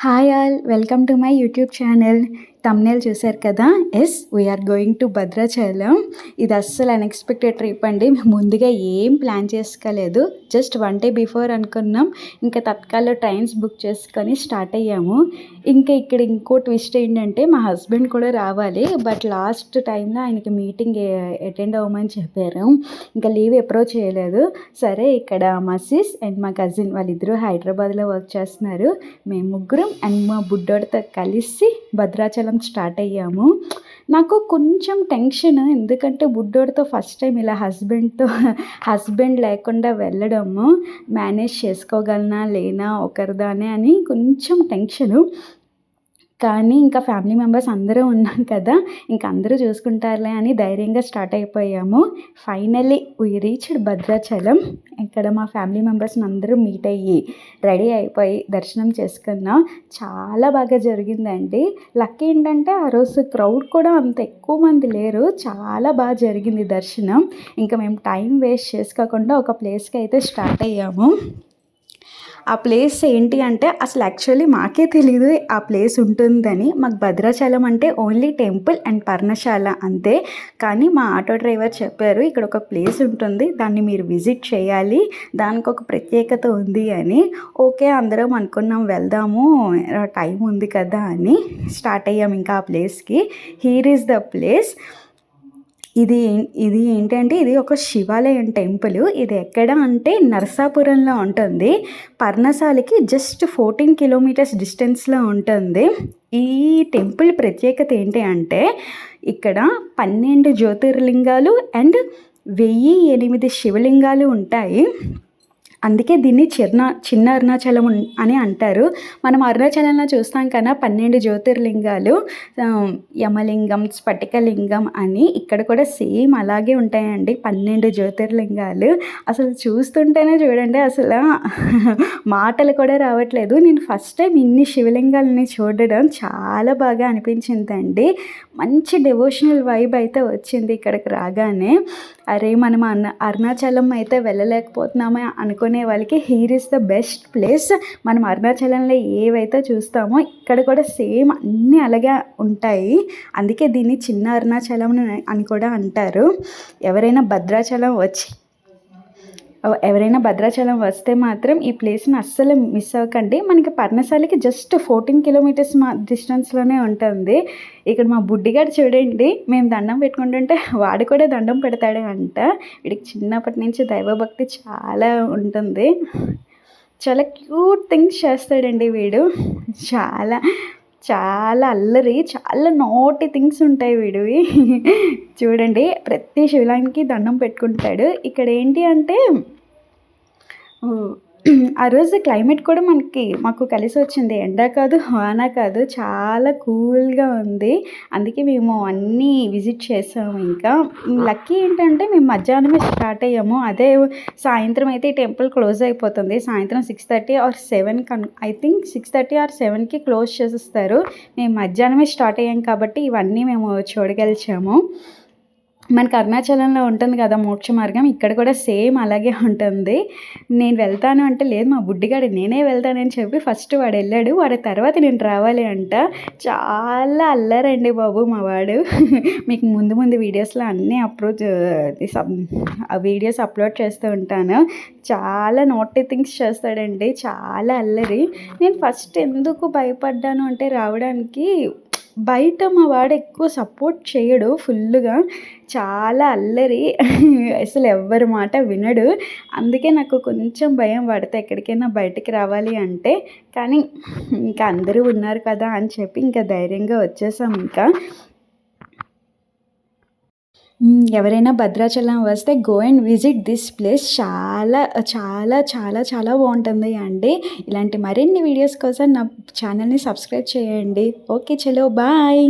Hi all, welcome to my YouTube channel. Thumbnail చూశారు కదా. Yes, we are going to Bhadrachalam. ఇది అస్సలు అన్ఎక్స్పెక్టెడ్ ట్రిప్ అండి. ముందుగా ఏం ప్లాన్ చేసుకోలేదు, జస్ట్ 1 డే బిఫోర్ అనుకున్నాం. ఇంకా తత్కాల్లో ట్రైన్స్ బుక్ చేసుకొని స్టార్ట్ అయ్యాము. ఇంకా ఇక్కడ ఇంకో ట్విస్ట్ ఏంటంటే మా హస్బెండ్ కూడా రావాలి, బట్ లాస్ట్ టైంలో ఆయనకి మీటింగ్ అటెండ్ అవ్వమని చెప్పారు. ఇంకా లీవ్ అప్రోచ్ చేయలేదు. సరే, ఇక్కడ మా సిస్ అండ్ మా కజిన్ వాళ్ళిద్దరూ హైదరాబాద్లో వర్క్ చేస్తున్నారు. మేము ముగ్గురం అండ్ మా బుడ్డోడితో కలిసి భద్రాచలం స్టార్ట్ అయ్యాము. నాకు కొంచెం టెన్షన్, ఎందుకంటే బుడ్డోడితో ఫస్ట్ టైం ఇలా హస్బెండ్ లేకుండా వెళ్ళడము, మేనేజ్ చేసుకోగలనా లేనా ఒకరిదానే అని కొంచెం టెన్షను. కానీ ఇంకా ఫ్యామిలీ మెంబర్స్ అందరూ ఉన్నాం కదా, ఇంక అందరూ చూసుకుంటారులే అని ధైర్యంగా స్టార్ట్ అయిపోయాము. Finally we reached Bhadrachalam. ఇక్కడ మా ఫ్యామిలీ మెంబర్స్ని అందరూ మీట్ అయ్యి రెడీ అయిపోయి దర్శనం చేసుకున్నాం. చాలా బాగా జరిగిందండి. లక్ ఏంటంటే ఆ రోజు క్రౌడ్ కూడా అంత ఎక్కువ మంది లేరు. చాలా బాగా జరిగింది దర్శనం. ఇంకా మేము టైం వేస్ట్ చేసుకోకుండా ఒక ప్లేస్కి అయితే స్టార్ట్ అయ్యాము. ఆ ప్లేస్ ఏంటి అంటే అసలు యాక్చువల్లీ మాకే తెలియదు ఆ ప్లేస్ ఉంటుందని. మాకు భద్రాచలం అంటే ఓన్లీ టెంపుల్ అండ్ పర్ణశాల అంతే. కానీ మా ఆటో డ్రైవర్ చెప్పారు, ఇక్కడ ఒక ప్లేస్ ఉంటుంది, దాన్ని మీరు విజిట్ చేయాలి, దానికి ఒక ప్రత్యేకత ఉంది అని. ఓకే అందరం అనుకున్నాం, వెళ్దాము, టైం ఉంది కదా అని స్టార్ట్ అయ్యాం ఇంకా ఆ ప్లేస్కి. Here is the place. ఇది ఏంటంటే ఇది ఒక శివాలయం టెంపుల్. ఇది ఎక్కడ అంటే నరసాపురంలో ఉంటుంది. పర్ణశాలకి జస్ట్ 14 కిలోమీటర్స్ డిస్టెన్స్లో ఉంటుంది. ఈ టెంపుల్ ప్రత్యేకత ఏంటి అంటే ఇక్కడ 12 జ్యోతిర్లింగాలు అండ్ 1008 శివలింగాలు ఉంటాయి. అందుకే దీన్ని చిన్న అరుణాచలం అని అంటారు. మనం అరుణాచలంలో చూస్తాం కదా 12 జ్యోతిర్లింగాలు, యమలింగం, స్ఫటికలింగం అని. ఇక్కడ కూడా సేమ్ అలాగే ఉంటాయండి, 12 జ్యోతిర్లింగాలు. అసలు చూస్తుంటేనే చూడండి, అసలు మాటలు కూడా రావట్లేదు. నేను ఫస్ట్ టైం ఇన్ని శివలింగాలని చూడడం చాలా బాగా అనిపించిందండి. మంచి డివోషనల్ వైబ్ అయితే వచ్చింది ఇక్కడికి రాగానే. అరే మనం అరుణాచలం అయితే వెళ్ళలేకపోతున్నామా అనుకునే వాళ్ళకి here is the best place. మనం అరుణాచలంలో ఏవైతే చూస్తామో ఇక్కడ కూడా సేమ్ అన్నీ అలాగే ఉంటాయి. అందుకే దీన్ని చిన్న అరుణాచలం అని కూడా అంటారు. ఎవరైనా భద్రాచలం వస్తే మాత్రం ఈ ప్లేస్ని అస్సలు మిస్ అవ్వకండి. మనకి పర్ణశాలకి జస్ట్ 14 కిలోమీటర్స్ డిస్టెన్స్లోనే ఉంటుంది. ఇక్కడ మా బుడ్డిగాడు చూడండి, మేము దండం పెట్టుకుంటుంటే వాడు కూడా దండం పెడతాడు అంట. వీడికి చిన్నప్పటి నుంచి దైవభక్తి చాలా ఉంటుంది. చాలా క్యూట్ థింగ్స్ చేస్తాడండి వీడు. చాలా చాలా అల్లరి, చాలా నోటి థింగ్స్ ఉంటాయి వీడివి. చూడండి, ప్రతి శివలింగానికి దండం పెట్టుకుంటాడు. ఇక్కడ ఏంటి అంటే ఆ రోజు క్లైమేట్ కూడా మాకు కలిసి వచ్చింది. ఎండ కాదు, వాన కాదు, చాలా కూల్గా ఉంది. అందుకే మేము అన్నీ విజిట్ చేసాము. ఇంకా లక్కీ ఏంటంటే మేము మధ్యాహ్నమే స్టార్ట్ అయ్యాము. అదే సాయంత్రం అయితే ఈ టెంపుల్ క్లోజ్ అయిపోతుంది. సాయంత్రం 6:30 ఆర్ 7 ఐ థింక్ 6:30 ఆర్ 7కి క్లోజ్ చేసేస్తారు. మేము మధ్యాహ్నమే స్టార్ట్ అయ్యాం కాబట్టి ఇవన్నీ మేము చూడగలిచాము. మనకి అరుణాచలంలో ఉంటుంది కదా మోక్ష మార్గం, ఇక్కడ కూడా సేమ్ అలాగే ఉంటుంది. నేను వెళ్తాను అంటే లేదు మా బుడ్డిగాడు నేనే వెళ్తానని చెప్పి ఫస్ట్ వాడు వెళ్ళాడు. వాడి తర్వాత నేను రావాలి అంట. చాలా అల్లరండి బాబు మా వాడు. మీకు ముందు వీడియోస్లో అన్నీ వీడియోస్ అప్లోడ్ చేస్తూ ఉంటాను. చాలా నోటి థింగ్స్ చేస్తాడండి, చాలా అల్లరి. నేను ఫస్ట్ ఎందుకు భయపడ్డాను అంటే రావడానికి, బయట మా వాడు ఎక్కువ సపోర్ట్ చేయడు ఫుల్గా, చాలా అల్లరి, అసలు ఎవ్వరి మాట వినడు. అందుకే నాకు కొంచెం భయం పడితే ఎక్కడికైనా బయటికి రావాలి అంటే. కానీ ఇంకా అందరూ ఉన్నారు కదా అని చెప్పి ఇంకా ధైర్యంగా వచ్చేసాం. ఇంకా ఎవరైనా భద్రాచలం వస్తే go and visit this place. చాలా చాలా చాలా చాలా బాగుంటుంది అండి. ఇలాంటి మరిన్ని వీడియోస్ కోసం నా ఛానల్ని సబ్స్క్రైబ్ చేయండి. ఓకే, చలో బాయ్.